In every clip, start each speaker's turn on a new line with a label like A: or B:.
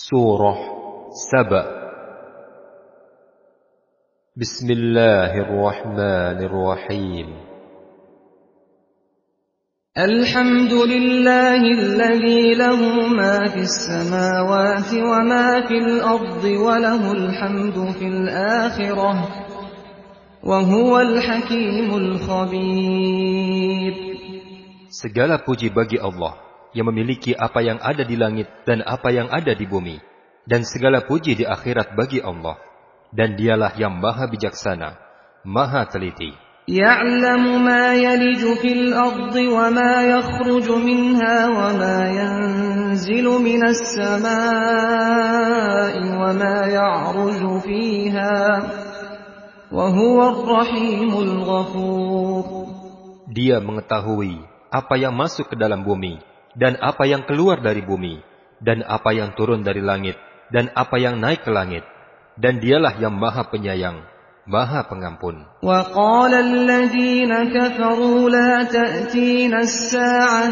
A: Surah Saba. Bismillahirrahmanirrahim.
B: Alhamdulillahilladzi lahu ma fis samawati wa ma fil ardi wa lahul hamdu fil akhirah wa huwal hakimul khabir.
A: Segala puji bagi Allah yang memiliki apa yang ada di langit dan apa yang ada di bumi, dan segala puji di akhirat bagi Allah, dan dialah yang maha bijaksana, maha teliti.
B: Ya'lamu ma yaliju fil ardi wa ma yakhruju minha wa ma yanzilu minas samaa'i wa ma ya'ruju fiha wa huwar rahimul ghafur.
A: Dia mengetahui apa yang masuk ke dalam bumi dan apa yang keluar dari bumi, dan apa yang turun dari langit, dan apa yang naik ke langit. Dan dialah yang maha penyayang, maha pengampun.
B: Wa qala alladhina kafaru la ta'tina as-sa'ah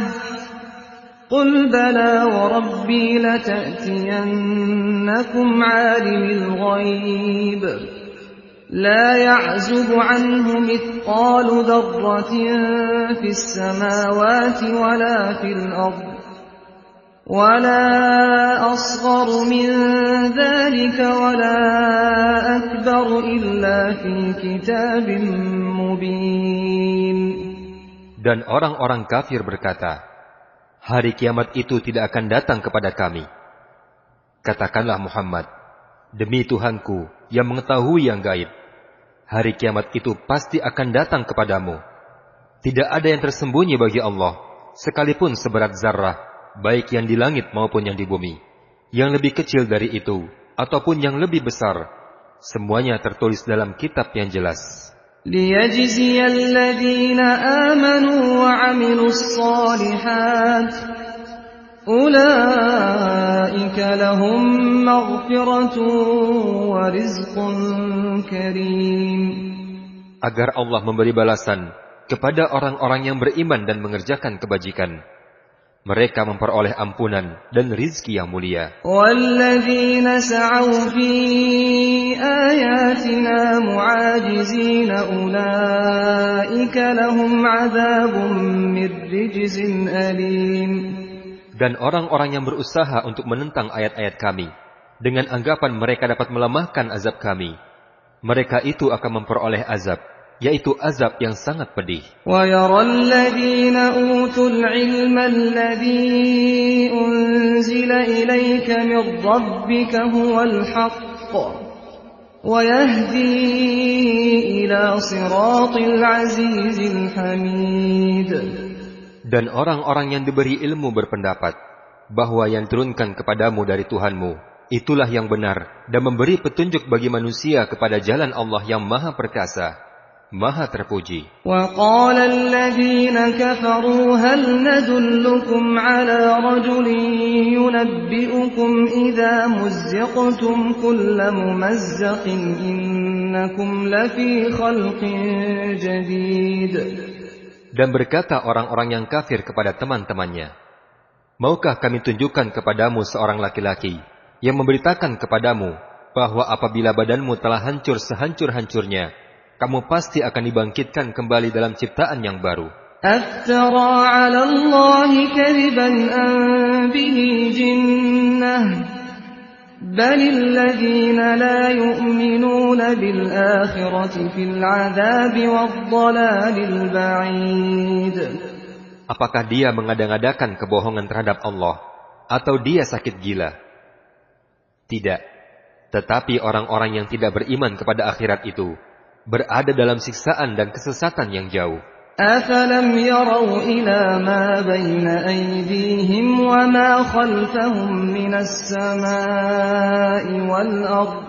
B: qul bala wa rabbi la ta'tiyannakum 'alimil ghaib لا يعزب عنه مثقال ذرة في السماوات ولا في الأرض ولا أصغر من ذلك ولا أكبر إلا في كتاب مبين.
A: Dan orang-orang kafir berkata, hari kiamat itu tidak akan datang kepada kami. Katakanlah Muhammad, demi Tuhanku yang mengetahui yang gaib, hari kiamat itu pasti akan datang kepadamu. Tidak ada yang tersembunyi bagi Allah, sekalipun seberat zarrah, baik yang di langit maupun yang di bumi. Yang lebih kecil dari itu, ataupun yang lebih besar, semuanya tertulis dalam kitab yang jelas.
B: لِيَجْزِيَ الَّذِينَ آمَنُوا وَعَمِلُوا الصَّالِحَاتِ أُولَئِكَ لَهُم مَّغْفِرَةٌ وَرِزْقٌ كَرِيمٌ.
A: Agar Allah memberi balasan kepada orang-orang yang beriman dan mengerjakan kebajikan. Mereka memperoleh ampunan dan rizki yang mulia.
B: وَالَّذِينَ سَعَوْا فِي آيَاتِنَا مُعَاجِزِينَ أُولَئِكَ لَهُمْ عَذَابٌ مِّن رِّجْزٍ أَلِيمٌ.
A: Dan orang-orang yang berusaha untuk menentang ayat-ayat kami, dengan anggapan mereka dapat melemahkan azab kami, mereka itu akan memperoleh azab, yaitu azab yang sangat pedih.
B: وَيَرَى الَّذِينَ أُوتُوا الْعِلْمَ الَّذِي أُنزِلَ إِلَيْكَ مِن رَّبِّكَ هُوَ الْحَقُّ وَيَهْدِي إِلَى صِرَاطِ الْعَزِيزِ الْحَمِيدِ.
A: Dan orang-orang yang diberi ilmu berpendapat bahwa yang turunkan kepadamu dari Tuhanmu itulah yang benar dan memberi petunjuk bagi manusia kepada jalan Allah yang maha perkasa, maha terpuji.
B: وَقَالَ الَّذِينَ كَفَرُوا هَلْ نَدُلُّكُمْ عَلَى رَجُلٍ يُنَبِّئُكُمْ إِذَا مُزِّقْتُمْ كُلَّ مُمَزَّقٍ إِنَّكُمْ لَفِي خَلْقٍ جَدِيدٍ.
A: Dan berkata orang-orang yang kafir kepada teman-temannya, maukah kami tunjukkan kepadamu seorang laki-laki yang memberitakan kepadamu bahwa apabila badanmu telah hancur sehancur-hancurnya, kamu pasti akan dibangkitkan kembali dalam ciptaan yang baru.
B: أَفْتَرَىٰ عَلَى اللَّهِ كَذِبًا أَم بِهِ جِنَّةٌ بَلِ الَّذِينَ لَا يُؤْمِنُونَ بِالْآخِرَةِ فِي الْعَذَابِ وَالضَّلَالِ الْبَعِيدِ.
A: Apakah dia mengada-ngadakan kebohongan terhadap Allah, atau dia sakit gila? Tidak. Tetapi orang-orang yang tidak beriman kepada akhirat itu berada dalam siksaan dan kesesatan yang jauh.
B: أَفَلَمْ يَرَوْا إِلَى مَا بَيْنَ أَيْدِيهِمْ وَمَا خَلْفَهُم مِّنَ السَّمَاءِ وَالْأَرْضِ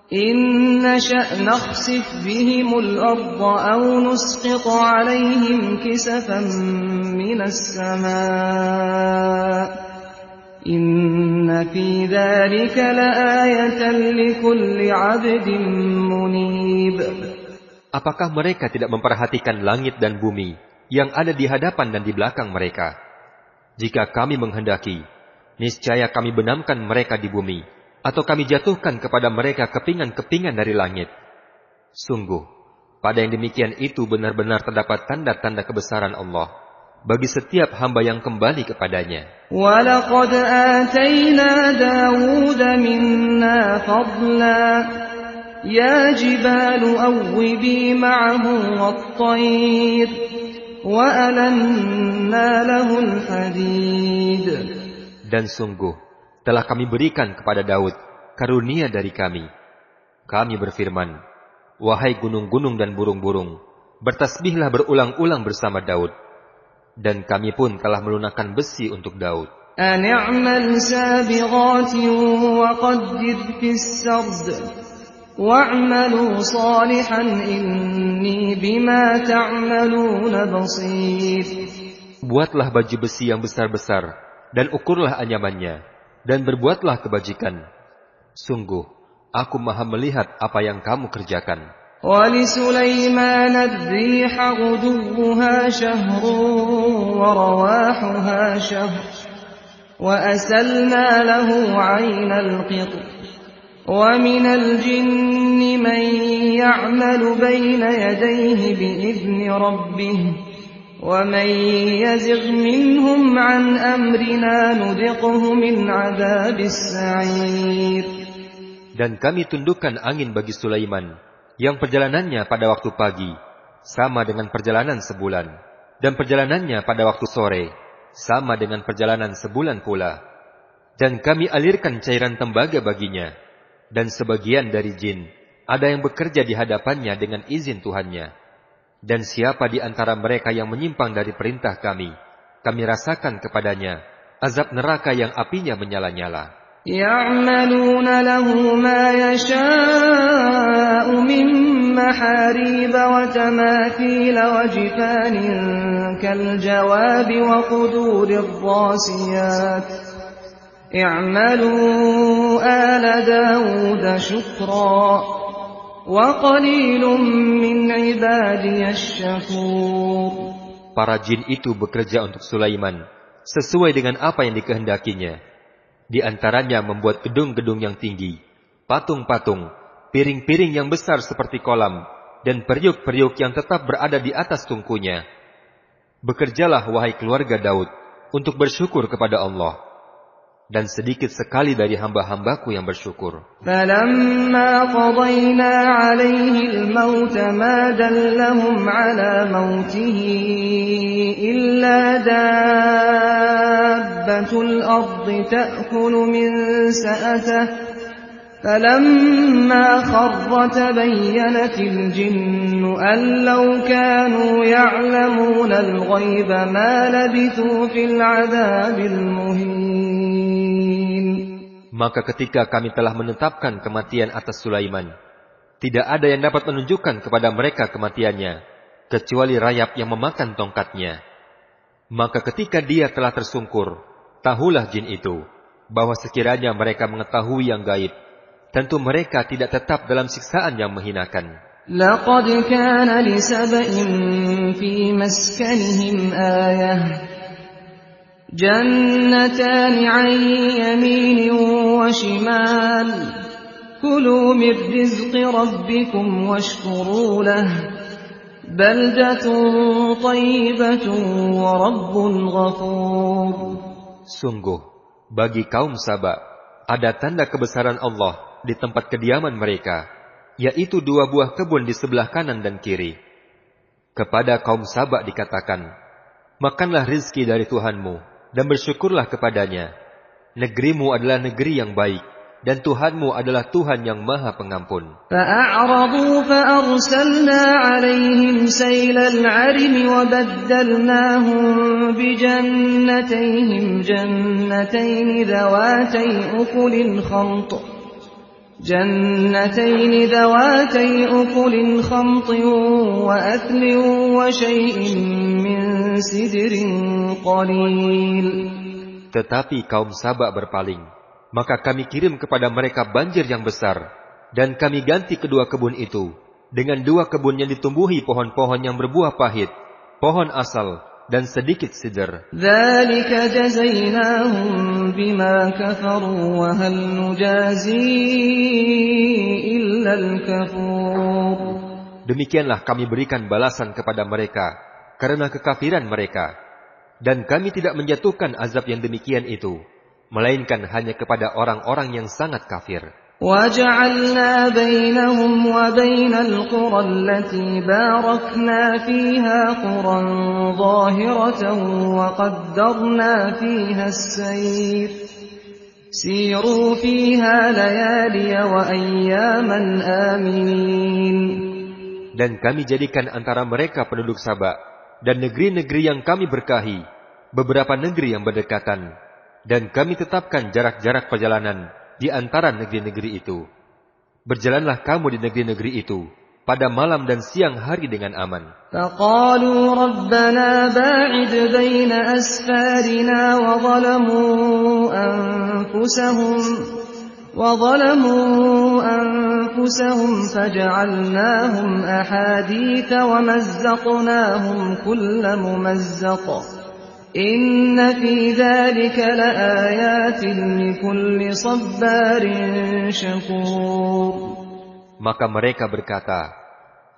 B: إِن نَّشَأْ نَخْسِفْ بِهِمُ الْأَرْضَ أَوْ نُسْقِطْ عَلَيْهِمْ كِسَفًا مِّنَ السَّمَاءِ إِنَّ فِي ذَلِكَ لَآيَةً لِكُلِّ عَبْدٍ مُّنِيبٍ.
A: Apakah mereka tidak memperhatikan langit dan bumi yang ada di hadapan dan di belakang mereka? Jika kami menghendaki, niscaya kami benamkan mereka di bumi, atau kami jatuhkan kepada mereka kepingan-kepingan dari langit. Sungguh, pada yang demikian itu benar-benar terdapat tanda-tanda kebesaran Allah bagi setiap hamba yang kembali kepadanya.
B: وَلَقَدْ آتَيْنَا دَاوُودَ مِنَّا فَضْلًا يَا جِبَالُ أَوِّبِي مَعَهُ وَالطَّيْرَ وَأَلَنَّا لَهُ الْحَدِيدَ.
A: Dan sungguh, telah kami berikan kepada Daud karunia dari kami. Kami berfirman, wahai gunung-gunung dan burung-burung, bertasbihlah berulang-ulang bersama Daud. Dan kami pun telah melunakkan besi untuk Daud.
B: أَنِ اعْمَلْ سَابِغَاتٍ وَقَدِّرْ فِي السَّرْدِ وَاعْمَلُوا صَالِحًا إِنِّي بِمَا تَعْمَلُونَ بَصِيرٌ.
A: Buatlah baju besi yang besar-besar, dan ukurlah anyamannya, dan berbuatlah kebajikan. Sungguh, aku maha melihat apa yang kamu kerjakan.
B: وَلِسُلَيْمَانَ الرِّيحَ غُدُوُّهَا شَهْرٌ وَرَوَاحُهَا شَهْرٌ وَأَسَلْنَا لَهُ عَيْنَ الْقِطْرِ وَمِنَ الْجِنِّ مَن يَعْمَلُ بَيْنَ يَدَيْهِ بِإِذْنِ رَبِّهِ وَمَن يَزِغْ مِنْهُمْ عَنْ أَمْرِنَا نُذِقْهُ مِنْ عَذَابِ السَّعِيرِ.
A: Dan kami tundukkan angin bagi Sulaiman, yang perjalanannya pada waktu pagi sama dengan perjalanan sebulan, dan perjalanannya pada waktu sore sama dengan perjalanan sebulan pula. Dan kami alirkan cairan tembaga baginya, dan sebagian dari jin ada yang bekerja di hadapannya dengan izin Tuhannya. Dan siapa di antara mereka yang menyimpang dari perintah kami rasakan kepadanya azab neraka yang apinya menyala-nyala.
B: يَعْمَلُونَ لَهُ مَا يَشَاءُ مِن مَّحَارِيبَ وَتَمَاثِيلَ وَجِفَانٍ كَالْجَوَابِ وَقُدُورٍ رَّاسِيَاتٍ اعْمَلُوا آلَ دَاوُودَ شُكْرًا وَقَلِيلٌ مِّنْ عِبَادِيَ الشَّكُورُ.
A: Para jin itu bekerja untuk Sulaiman sesuai dengan apa yang dikehendakinya. Di antaranya membuat gedung-gedung yang tinggi, patung-patung, piring-piring yang besar seperti kolam, dan periuk-periuk yang tetap berada di atas tungkunya. Bekerjalah wahai keluarga Daud untuk bersyukur kepada Allah. Dan sedikit sekali dari hamba-hambaku yang bersyukur.
B: فَلَمَّا قَضَيْنَا عَلَيْهِ الْمَوْتَ مَا دَلَّهُمْ عَلَى مَوْتِهِ إِلَّا دَابَّةُ الْأَرْضِ تَأْكُلُ مِنْ سَأَتَهُ فَلَمَّا خَرَّ تَبَيَّنَتِ الْجِنُّ أَنْ لَوْ كَانُوا يَعْلَمُونَ الْغَيْبَ مَا لَبِثُوا فِي الْعَذَابِ الْمُهِينِ.
A: Maka ketika kami telah menetapkan kematian atas Sulaiman, tidak ada yang dapat menunjukkan kepada mereka kematiannya, kecuali rayap yang memakan tongkatnya. Maka ketika dia telah tersungkur, tahulah jin itu, bahwa sekiranya mereka mengetahui yang gaib, tentu mereka tidak tetap dalam siksaan yang menghinakan.
B: لَقَدْ كَانَ لِسَبَإٍ فِي مَسْكَنِهِمْ آيَةٌ جَنَّتَانِ عَنْ يَمِينٍ وَشِمَالٍ كُلُوا مِنْ رِزْقِ رَبِّكُمْ وَاشْكُرُوا لَهُ بَلْدَةٌ طَيِّبَةٌ وَرَبٌّ غَفُورٌ.
A: Sungguh, bagi kaum Saba ada tanda kebesaran Allah di tempat kediaman mereka, yaitu 2 buah kebun di sebelah kanan dan kiri. Kepada kaum Saba dikatakan, makanlah rizki dari Tuhanmu dan bersyukurlah kepadanya. Negerimu adalah negeri yang baik, dan Tuhanmu adalah Tuhan yang Maha Pengampun.
B: فَأَعْرَضُوا فَأَرْسَلْنَا عَلَيْهِمْ سَيْلَ الْعَرِمِ وَبَدَّلْنَاهُمْ بِجَنَّتَيْهِمْ جَنَّتَيْنِ ذَوَاتَيْ أُكُلٍ خَمْطٍ وَأَثْلٍ وَشَيْءٍ مِّن سِدْرٍ قَلِيلٍ.
A: Tetapi kaum Saba berpaling, maka kami kirim kepada mereka banjir yang besar, dan kami ganti kedua kebun itu dengan 2 kebun yang ditumbuhi pohon-pohon yang berbuah pahit, pohon asal, dan sedikit sidr.
B: ذَلِكَ جَزَيْنَاهُمْ بِمَا كَفَرُوا وَهَلْ نُجَازِي إِلَّا الْكَفُورَ.
A: Demikianlah kami berikan balasan kepada mereka karena kekafiran mereka. Dan kami tidak menjatuhkan azab yang demikian itu, melainkan hanya kepada orang-orang yang sangat kafir.
B: وَجَعَلْنَا بَيْنَهُمْ وَبَيْنَ الْقُرَى الَّتِي بَارَكْنَا فِيهَا قُرًى ظَاهِرَةً وَقَدَّرْنَا فِيهَا السَّيْرَ سِيرُوا فِيهَا لَيَالِيَ وَأَيَّامًا آمِنِينَ.
A: Dan kami jadikan antara mereka penduduk Saba dan negeri-negeri yang kami berkahi, beberapa negeri yang berdekatan, dan kami tetapkan jarak-jarak perjalanan di antara negeri-negeri itu. Berjalanlah kamu di negeri-negeri itu pada malam dan siang hari dengan aman.
B: فَقَالُوا رَبَّنَا بَاعِدْ بَيْنَ أَسْفَارِنَا وَظَلَمُوا أَنفُسَهُمْ فَجَعَلْنَاهُمْ أَحَادِيثَ وَمَزَّقْنَاهُمْ كُلَّ مُمَزَّقٍ إِنَّ فِي ذَلِكَ لَآيَاتٍ لِكُلِّ صَبَّارٍ شَكُورٍ.
A: Maka mereka berkata,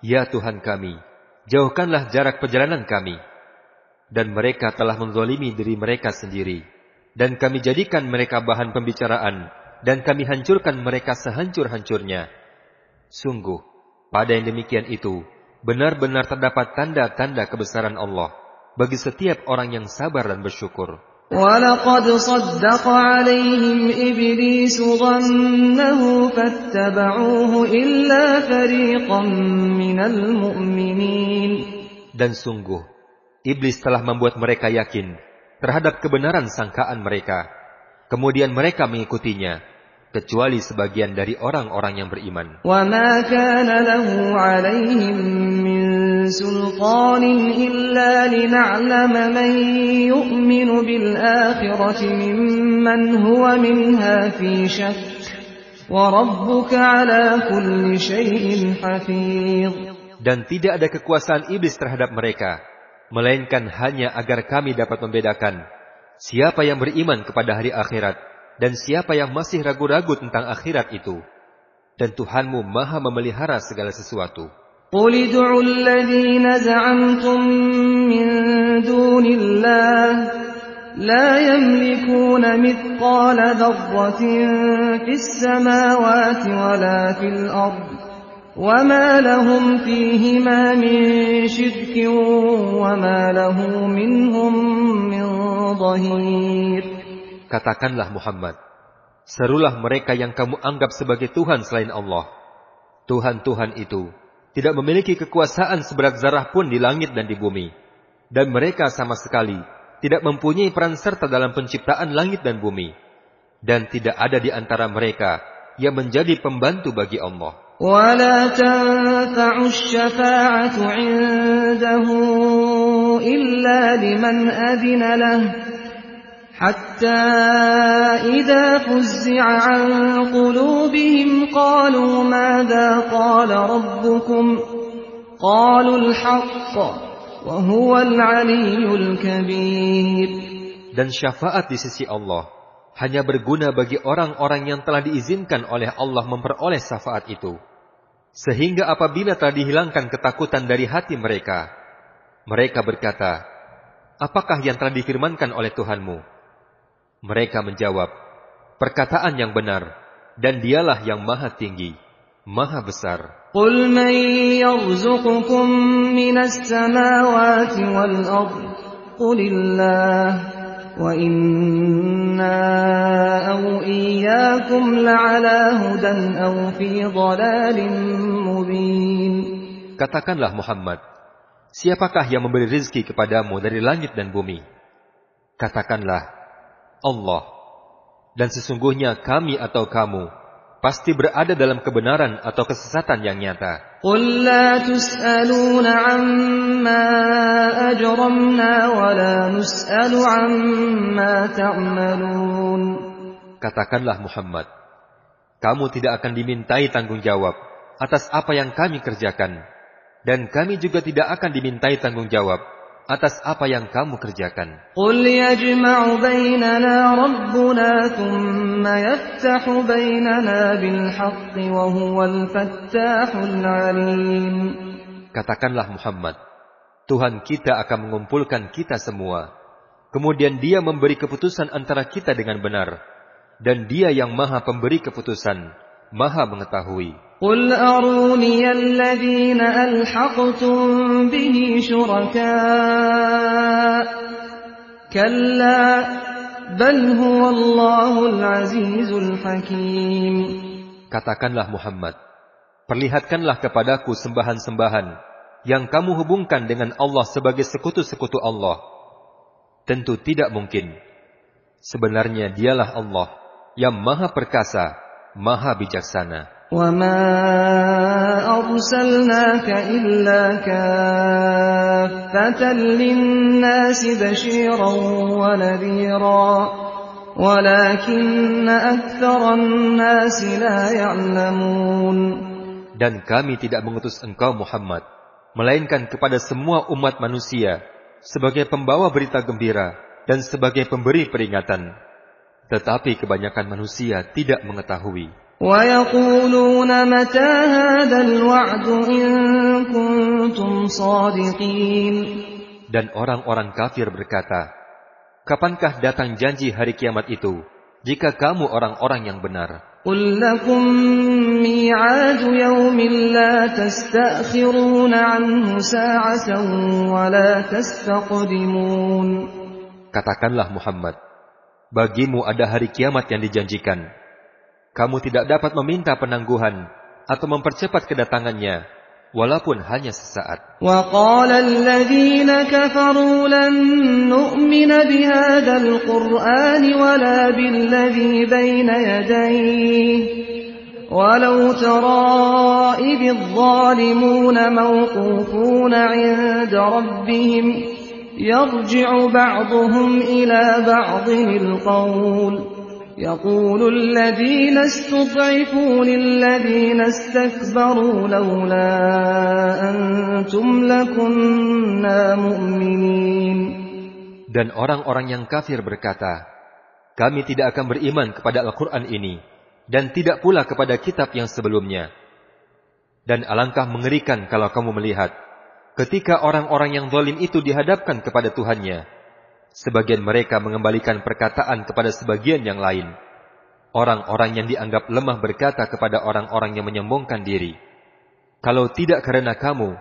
A: "Ya Tuhan kami, jauhkanlah jarak perjalanan kami." Dan mereka telah menzalimi diri mereka sendiri, dan kami jadikan mereka bahan pembicaraan, dan kami hancurkan mereka sehancur-hancurnya. Sungguh, pada yang demikian itu, benar-benar terdapat tanda-tanda kebesaran Allah bagi setiap orang yang sabar dan bersyukur.
B: وَلَقَدْ صَدَّقَ عَلَيْهِمْ إِبْلِيسُ ظَنَّهُ فَاتَّبَعُوهُ إِلَّا فَرِيقًا مِنَ الْمُؤْمِنِينَ.
A: Dan sungguh, iblis telah membuat mereka yakin terhadap kebenaran sangkaan mereka. Kemudian mereka mengikutinya, kecuali sebagian dari orang-orang yang beriman.
B: وَمَا كَانَ لَهُ عَلَيْهِمْ مِنْ سُلْطَانٍ إِلَّا لِنَعْلَمَ مَنْ يُؤْمِنُ بِالْآخِرَةِ مِمَّنْ هُوَ مِنْهَا فِي شَكٍّ وَرَبُّكَ عَلَى كُلِّ شَيْءٍ حَفِيظٌ.
A: Dan tidak ada kekuasaan iblis terhadap mereka, melainkan hanya agar kami dapat membedakan siapa yang beriman kepada hari akhirat dan siapa yang masih ragu-ragu tentang akhirat itu. Dan Tuhanmu maha memelihara segala sesuatu.
B: قُلِ ادْعُوا الَّذِينَ زَعَمْتُم مِّن دُونِ اللَّهِ لَا يَمْلِكُونَ مِثْقَالَ ذَرَّةٍ فِي السَّمَاوَاتِ وَلَا فِي الْأَرْضِ وَمَا لَهُمْ فِيهِمَا مِن شِرْكٍ وَمَا لَهُ مِنْهُم مِّن ظَهِيرٍ.
A: Katakanlah Muhammad, serulah mereka yang kamu anggap sebagai Tuhan selain Allah. Tuhan-Tuhan itu tidak memiliki kekuasaan seberat zarah pun di langit dan di bumi. Dan mereka sama sekali tidak mempunyai peran serta dalam penciptaan langit dan bumi. Dan tidak ada di antara mereka yang menjadi pembantu bagi Allah.
B: وَلَا تَنفَعُ الشَّفَاعَةُ عِندَهُ إِلَّا لِمَنْ أَذِنَ لَهُ حَتَّى إِذَا فُزِّعَ عَنْ قُلُوبِهِمْ قَالُوا مَاذَا قَالَ رَبُّكُمْ قَالُوا الْحَقَّ وَهُوَ الْعَلِيُّ الْكَبِيرُ.
A: Dan syafaat di sisi Allah hanya berguna bagi orang-orang yang telah diizinkan oleh Allah memperoleh syafaat itu. Sehingga apabila telah dihilangkan ketakutan dari hati mereka, mereka berkata, "Apakah yang telah difirmankan oleh Tuhanmu?" Mereka menjawab, "Perkataan yang benar, dan Dialah yang maha tinggi, maha besar."
B: قُلْ مَنْ يَرْزُقُكُمْ مِنَ السَّمَاوَاتِ وَالْأَرْضِ قُلِ اللَّهُ وَإِنَّا أَوْ إِيَّاكُمْ لَعَلَى هُدًى أَوْ فِي ضَلَالٍ مُبِينٍ.
A: Katakanlah Muhammad, siapakah yang memberi rizki kepadamu dari langit dan bumi? Katakanlah, Allah. Dan sesungguhnya kami atau kamu pasti berada dalam kebenaran atau kesesatan yang nyata.
B: قُلْ لَا تُسْأَلُونَ عَمَّا أَجْرَمْنَا وَلَا نُسْأَلُ عَمَّا تَعْمَلُونَ.
A: Katakanlah Muhammad, kamu tidak akan dimintai tanggung jawab atas apa yang kami kerjakan, dan kami juga tidak akan dimintai tanggung jawab atas apa yang kamu kerjakan.
B: قل يجمع بيننا ربنا ثم يفتح بيننا بالحق وهو الفتاح العليم.
A: Katakanlah Muhammad, Tuhan kita akan mengumpulkan kita semua. Kemudian Dia memberi keputusan antara kita dengan benar. Dan Dia yang Maha Pemberi keputusan, Maha Mengetahui.
B: قل أروني الذين ألحقتم به شركاء كلا بل هو الله العزيز الحكيم.
A: Katakanlah Muhammad, perlihatkanlah kepadaku sembahan-sembahan yang kamu hubungkan dengan Allah sebagai sekutu-sekutu Allah. Tentu tidak mungkin. Sebenarnya Dialah Allah yang Maha Perkasa, Maha Bijaksana.
B: وَمَا أَرْسَلْنَاكَ إِلَّا كَافَّةً لِلنَّاسِ بَشِيرًا وَنَذِيرًا وَلَكِنَّ أَكْثَرَ النَّاسِ لَا يَعْلَمُونَ.
A: Dan kami tidak mengutus engkau Muhammad, melainkan kepada semua umat manusia, sebagai pembawa berita gembira dan sebagai pemberi peringatan. Tetapi kebanyakan manusia tidak mengetahui.
B: وَيَقُولُونَ مَتَى هَذَا الْوَعْدُ إِن كُنتُمْ صَادِقِينَ.
A: Dan orang-orang kafir berkata, kapankah datang janji hari kiamat itu, jika kamu orang-orang yang benar?
B: قُل لَّكُم مِّيعَادُ يَوْمٍ لَّا تَسْتَأْخِرُونَ عَنْهُ سَاعَةً وَلَا تَسْتَقْدِمُونَ.
A: Katakanlah Muhammad, bagimu ada hari kiamat yang dijanjikan. Kamu tidak dapat meminta penangguhan atau mempercepat kedatangannya, walaupun hanya sesaat.
B: وَقَالَ الَّذِينَ كَفَرُوا لَن نُّؤْمِنَ بِهَذَا الْقُرْآنِ وَلَا بِالَّذِي بَيْنَ يَدَيْهِ وَلَوْ تَرَىٰ إِذِ الظَّالِمُونَ مَوْقُوفُونَ عِندَ رَبِّهِمْ يَرْجِعُ بَعْضُهُمْ إِلَىٰ بَعْضٍ الْقَوْلَ يقول الذين استضعفوا للذين استكبروا لولا أنتم لكنا مؤمنين.
A: Dan orang-orang yang kafir berkata, kami tidak akan beriman kepada Al-Quran ini, dan tidak pula kepada kitab yang sebelumnya. Dan alangkah mengerikan kalau kamu melihat, ketika orang-orang yang zalim itu dihadapkan kepada Tuhannya, sebagian mereka mengembalikan perkataan kepada sebagian yang lain. Orang-orang yang dianggap lemah berkata kepada orang-orang yang menyombongkan diri, kalau tidak karena kamu,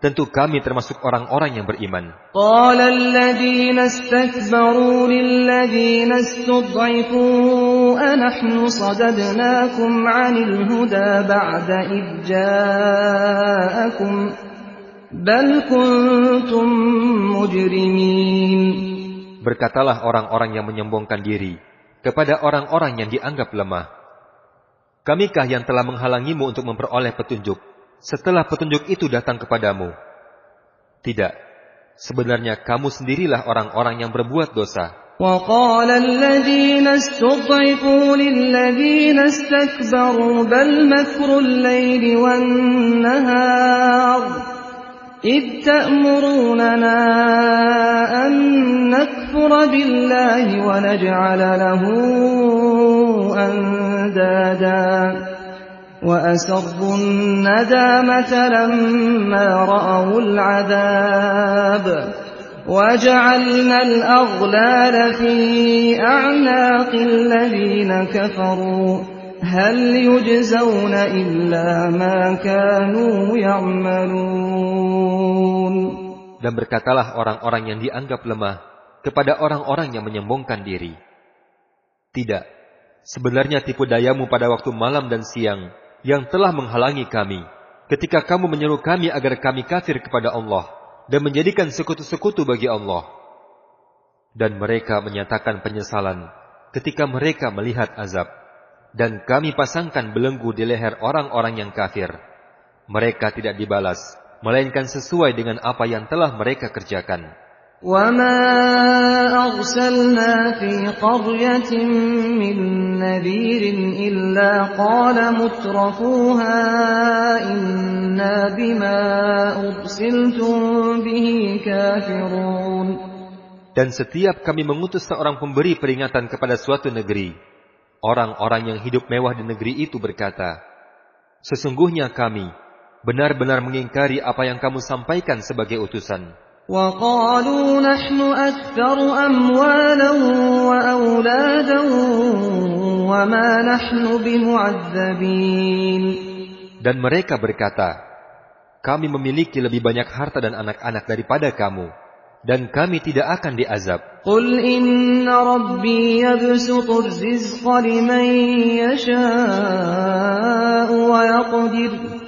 A: tentu kami termasuk orang-orang yang beriman.
B: قَالَ الَّذِينَ اسْتَكْبَرُوا لِلَّذِينَ اسْتُضْعِفُوا أَنَحْنُ صَدَدْنَاكُمْ عَنِ الْهُدَى بَعْدَ إِذْ جَاءَكُمْ بَلْ كُنتُم مُجْرِمِينَ.
A: Berkatalah orang-orang yang menyombongkan diri kepada orang-orang yang dianggap lemah, kamikah yang telah menghalangimu untuk memperoleh petunjuk setelah petunjuk itu datang kepadamu? Tidak, sebenarnya kamu sendirilah orang-orang yang berbuat dosa.
B: وَقَالَ الَّذِينَ اسْتُضْعِفُوا لِلَّذِينَ اسْتَكْبَرُوا بَلْ مَكْرُ اللَّيْلِ وَالنَّهَارِ إِذْ تَأْمُرُونَنَا أَن نَّكْفُرَ بِاللَّهِ وَنَجْعَلَ لَهُ أَندَادًا وَأَسَرُّوا النَّدَامَةَ لَمَّا رَأَوُا الْعَذَابَ وَجَعَلْنَا الْأَغْلَالَ فِي أَعْنَاقِ الَّذِينَ كَفَرُوا هل يجزون إلا ما كانوا يعملون.
A: Dan berkatalah orang-orang yang dianggap lemah kepada orang-orang yang menyombongkan diri, tidak, sebenarnya tipu dayamu pada waktu malam dan siang yang telah menghalangi kami ketika kamu menyeru kami agar kami kafir kepada Allah dan menjadikan sekutu-sekutu bagi Allah. Dan mereka menyatakan penyesalan ketika mereka melihat azab. Dan kami pasangkan belenggu di leher orang-orang yang kafir. Mereka tidak dibalas, melainkan sesuai dengan apa yang telah mereka kerjakan.
B: وَمَا أرسلنا في قرية من نذير إلا قال مترفوها إنا بما أرسلتم به كافرون.
A: Dan setiap kami mengutus seorang pemberi peringatan kepada suatu negeri, orang-orang yang hidup mewah di negeri itu berkata, sesungguhnya kami benar-benar mengingkari apa yang kamu sampaikan sebagai utusan.
B: وَقَالُوا نَحْنُ أَكْثَرُ أَمْوَالًا وَأَوْلَادًا وَمَا نَحْنُ بِمُعَذَّبِينَ.
A: Dan mereka berkata, kami memiliki lebih banyak harta dan anak-anak daripada kamu, dan kami tidak akan diazab.
B: قُلْ إِنَّ رَبِّي يَبْسُطُ الرِّزْقَ لِمَن يَشَاءُ وَيَقْدِرُ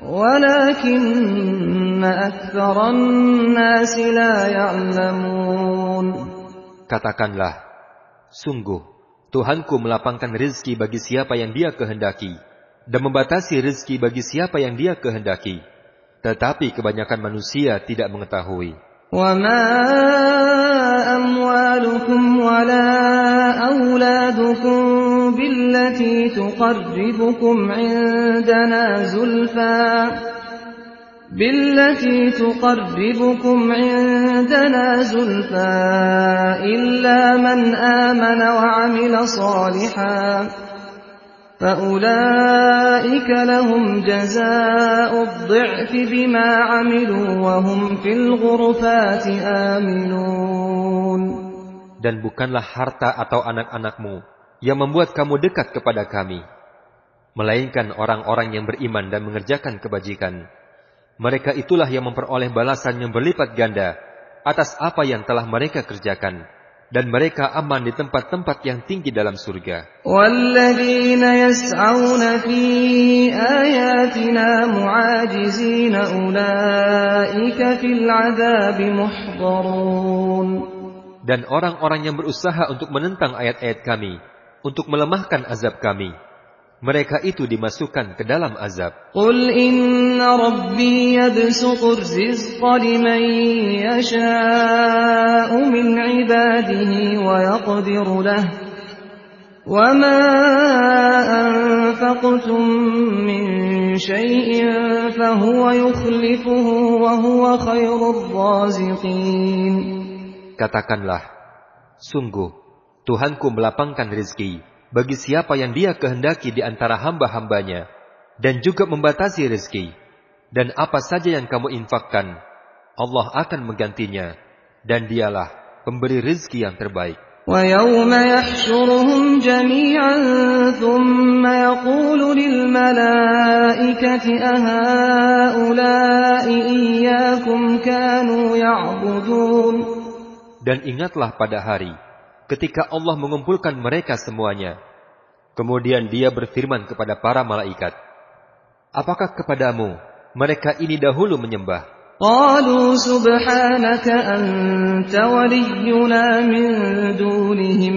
B: وَلَكِنَّ أَكْثَرَ النَّاسِ لَا يَعْلَمُونَ.
A: Katakanlah, sungguh Tuhanku melapangkan rezeki bagi siapa yang Dia kehendaki dan membatasi rezeki bagi siapa yang Dia kehendaki, tetapi kebanyakan manusia tidak mengetahui.
B: وَمَا أَمْوَالُكُمْ وَلَا أَوْلَادُكُمْ بِالَّتِي تُقَرِّبُكُمْ عِندَنَا زُلْفَىٰ إِلَّا مَنْ آمَنَ وَعَمِلَ صَالِحًا فَأُولَئِكَ لَهُمْ جَزَاءُ الضِّعْفِ بِمَا عَمِلُوا وَهُمْ فِي الْغُرُفَاتِ آمِنُونَ.
A: Dan bukanlah harta atau anak-anakmu yang membuat kamu dekat kepada kami, melainkan orang-orang yang beriman dan mengerjakan kebajikan. Mereka itulah yang memperoleh balasan yang berlipat ganda atas apa yang telah mereka kerjakan, dan mereka aman di tempat-tempat yang tinggi dalam surga.
B: وَالَّذِينَ يَسْعَوْنَ فِي آيَاتِنَا مُعَاجِزِينَ أُولَئِكَ فِي الْعَذَابِ مُحْضَرُونَ. Dan
A: orang-orang yang berusaha untuk menentang ayat-ayat kami, untuk melemahkan azab kami, mereka itu dimasukkan ke dalam azab.
B: قُلْ إِنَّ رَبِّي يَبْسُطُ الرِّزْقَ لِمَن يَشَاءُ مِنْ عِبَادِهِ وَيَقْدِرُ لَهُ وَمَا أَنفَقْتُم مِّن شَيْءٍ فَهُوَ يُخْلِفُهُ وَهُوَ خَيْرُ الرَّازِقِينَ.
A: Katakanlah, sungguh Tuhanku melapangkan rezeki bagi siapa yang Dia kehendaki di antara hamba-hambanya, dan juga membatasi rezeki. Dan apa saja yang kamu infakkan, Allah akan menggantinya, dan Dialah pemberi rezeki yang terbaik.
B: وَيَوْمَ يَحْشُرُهُمْ جَمِيعًا ثُمَّ يَقُولُ لِلْمَلَائِكَةِ أَهَؤُلَاءِ إِيَّاكُمْ كَانُوا يَعْبُدُونَ.
A: Dan ingatlah pada hari ketika Allah mengumpulkan mereka semuanya. Kemudian Dia berfirman kepada para malaikat, apakah kepadamu mereka ini dahulu menyembah?
B: قَالُوا سُبْحَانَكَ أَنْتَ وَلِيُّنَا مِنْ دُونِهِمْ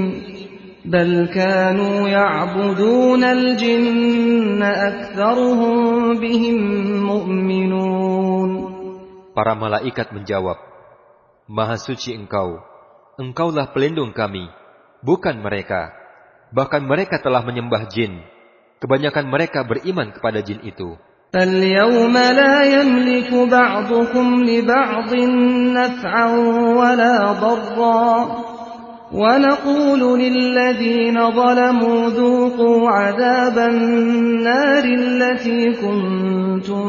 B: بَلْ كَانُوا يَعْبُدُونَ الْجِنَّ أَكْثَرُهُمْ بِهِمْ مُؤْمِنُونَ.
A: Para malaikat menjawab, Maha suci Engkau, Engkaulah pelindung kami, bukan mereka. Bahkan mereka telah menyembah jin. Kebanyakan mereka beriman kepada jin itu.
B: فَالْيَوْمَ لَا يَمْلِكُ بَعْضُكُمْ لِبَعْضٍ نَفْعًا وَلَا ضَرًّا وَنَقُولُ لِلَّذِينَ ظَلَمُوا ذُوقُوا عَذَابَ النَّارِ الَّتِي كُنتُم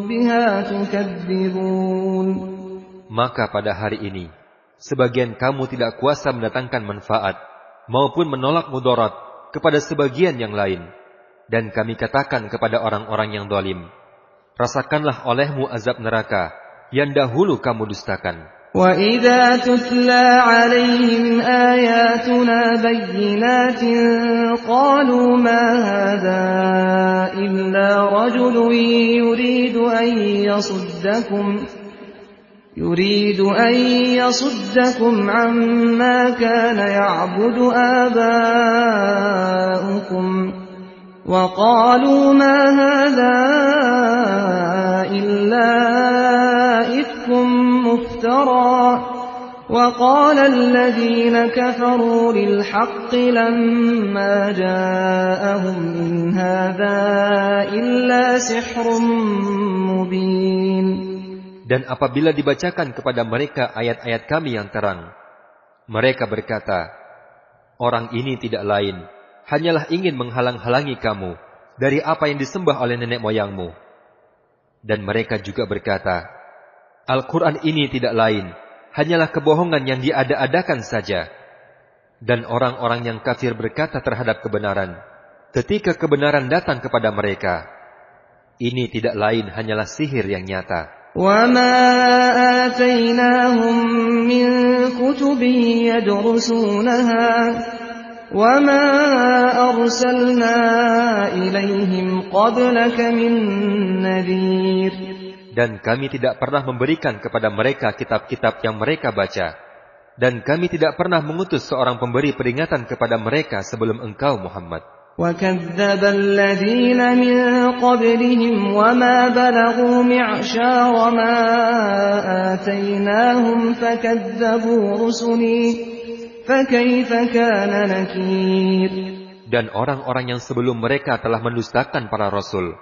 B: بِهَا تُكَذِّبُونَ.
A: Maka pada hari ini, sebagian kamu tidak kuasa mendatangkan manfaat maupun menolak mudarat kepada sebagian yang lain. Dan kami katakan kepada orang-orang yang zalim, rasakanlah olehmu azab neraka yang dahulu kamu dustakan.
B: وَإِذَا تُتْلَى عَلَيْهِمْ آيَاتُنَا بَيِّنَاتٍ قَالُوا مَا هَذَا إِلَّا رَجُلٌ يُرِيدُ أَن يَصُدَّكُمْ عَمَّا كَانَ يَعْبُدُ آبَاؤُكُمْ وَقَالُوا مَا هَذَا إِلَّا إِفْكٌ مُفْتَرًى وقال الذين كفروا للحق لما جاءهم إن هذا إلا سحر مبين.
A: Dan apabila dibacakan kepada mereka ayat-ayat kami yang terang, mereka berkata, orang ini tidak lain, hanyalah ingin menghalang-halangi kamu dari apa yang disembah oleh nenek moyangmu. Dan mereka juga berkata, Al-Quran ini tidak lain, hanyalah kebohongan yang diada-adakan saja. Dan orang-orang yang kafir berkata terhadap kebenaran, ketika kebenaran datang kepada mereka, ini tidak lain hanyalah sihir yang nyata.
B: وَمَا آتَيْنَاهُمْ مِنْ كُتُبٍ يَدْرُسُونَهَا وَمَا أَرْسَلْنَا إِلَيْهِمْ قَبْلَكَ مِنْ نَذِيرٍ.
A: Dan kami tidak pernah memberikan kepada mereka kitab-kitab yang mereka baca. Dan kami tidak pernah mengutus seorang pemberi peringatan kepada mereka sebelum engkau Muhammad.
B: وَكَذَّبَ الَّذِينَ مِنْ قَبْلِهِمْ وَمَا بَلَغُوا مِعْشَارَ مَا آتَيْنَاهُمْ فَكَذَّبُوا رُسُلِي فَكَيْفَ كَانَ نَكِيرِ.
A: Dan orang-orang yang sebelum mereka telah mendustakan para rasul.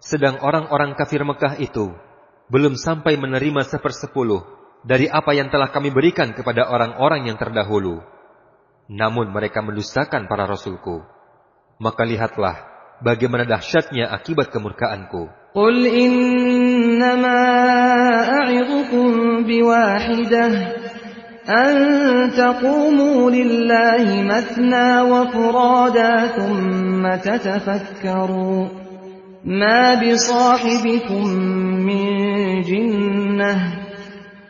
A: Sedang orang-orang kafir Mekah itu belum sampai menerima 1/10 dari apa yang telah kami berikan kepada orang-orang yang terdahulu. Namun mereka mendustakan para rasulku. Maka lihatlah bagaimana dahsyatnya akibat kemurkaanku.
B: Qul innama a'idukum biwahidah an taqumu lillahi mathna wa furada thumma tatafakkaru ma bisahibikum min jinnah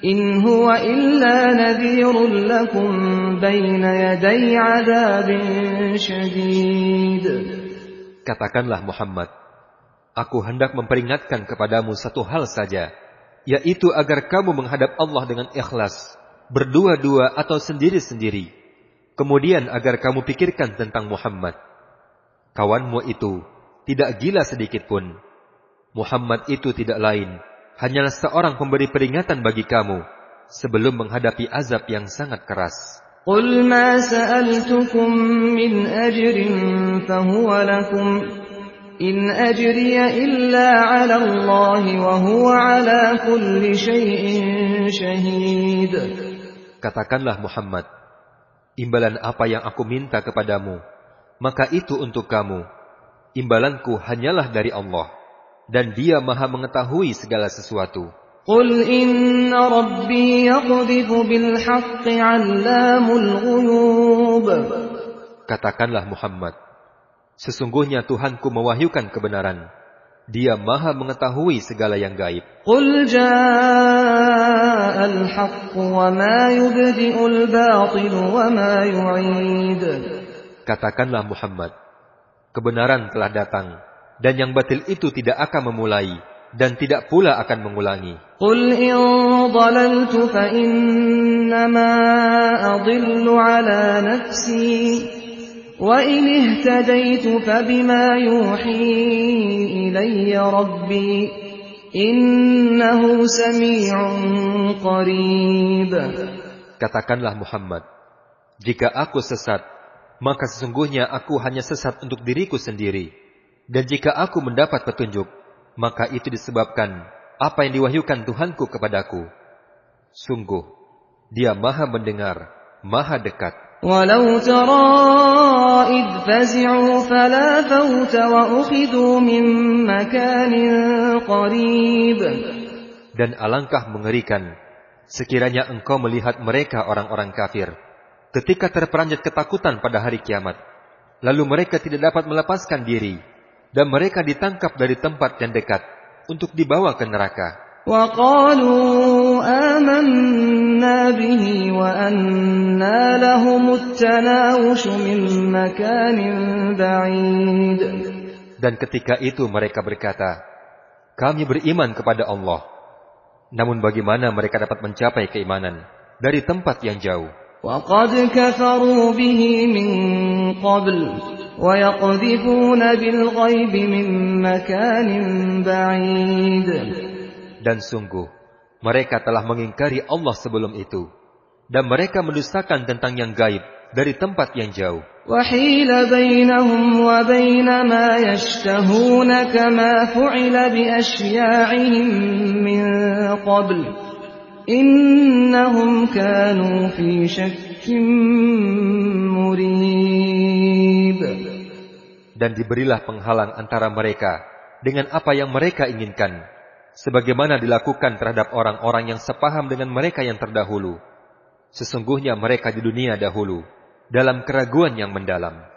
B: in huwa illa nadhirun lakum bayna yaday adabin syadid.
A: Katakanlah Muhammad, aku hendak memperingatkan kepadamu satu hal saja, yaitu agar kamu menghadap Allah dengan ikhlas, berdua-dua atau sendiri-sendiri. Kemudian agar kamu pikirkan tentang Muhammad. Kawanmu itu tidak gila sedikit pun. Muhammad itu tidak lain hanyalah seorang pemberi peringatan bagi kamu sebelum menghadapi azab yang sangat keras.
B: Qul ma sa'altukum min ajrin fahuwa lakum in ajriya illa 'ala Allah wa huwa 'ala kulli syai'in syahid.
A: Katakanlah Muhammad, imbalan apa yang aku minta kepadamu, maka itu untuk kamu. Imbalanku hanyalah dari Allah. Dan dia maha mengetahui segala sesuatu.
B: Qul inna rabbi yaqdhifu bil haqqi 'allamul ghuyub.
A: Katakanlah Muhammad, sesungguhnya Tuhanku mewahyukan kebenaran. Dia maha mengetahui segala yang gaib.
B: Qul ja'al haqqu wa ma yubdi'ul batil wa ma yu'id.
A: Katakanlah Muhammad, kebenaran telah datang. Dan yang batil itu tidak akan memulai dan tidak pula akan mengulangi.
B: Qul in dhalaltu fa innama adillu ala nafsi wa in ihtadaitu fa bima yuhi ilayya rabbi innahu sami'un qarib.
A: Katakanlah Muhammad, jika aku sesat, maka sesungguhnya aku hanya sesat untuk diriku sendiri. Dan jika aku mendapat petunjuk, maka itu disebabkan apa yang diwahyukan Tuhanku kepadaku. Sungguh, Dia maha mendengar, maha dekat.
B: Walau tara idh fazi'u fala fawta wa ukhidhu min makanin qarib.
A: Dan alangkah mengerikan, sekiranya engkau melihat mereka orang-orang kafir, ketika terperanjat ketakutan pada hari kiamat, lalu mereka tidak dapat melepaskan diri, dan mereka ditangkap dari tempat yang dekat untuk dibawa ke neraka.
B: وَقَالُوا آمَنَّا بِهِ وَأَنَّى لَهُمُ التَّنَاوُشُ مِنْ مَكَانٍ بَعِيدٍ.
A: Dan ketika itu mereka berkata, kami beriman kepada Allah. Namun bagaimana mereka dapat mencapai keimanan dari tempat yang jauh?
B: وَقَدْ كَفَرُوا بِهِ مِنْ قَبْلُ وَيَقْذِفُونَ بِالْغَيْبِ مِنْ مَكَانٍ بَعِيدٍ.
A: Dan sungguh, mereka telah mengingkari Allah sebelum itu, Dan mereka mendustakan tentang yang gaib dari tempat yang jauh.
B: وحيل بينهم وبين ما يشتهون كما فعل بأشياعهم من قبل إنهم كانوا في شك مريب.
A: Dan diberilah penghalang antara mereka dengan apa yang mereka inginkan, sebagaimana dilakukan terhadap orang-orang yang sepaham dengan mereka yang terdahulu. Sesungguhnya mereka di dunia dahulu dalam keraguan yang mendalam.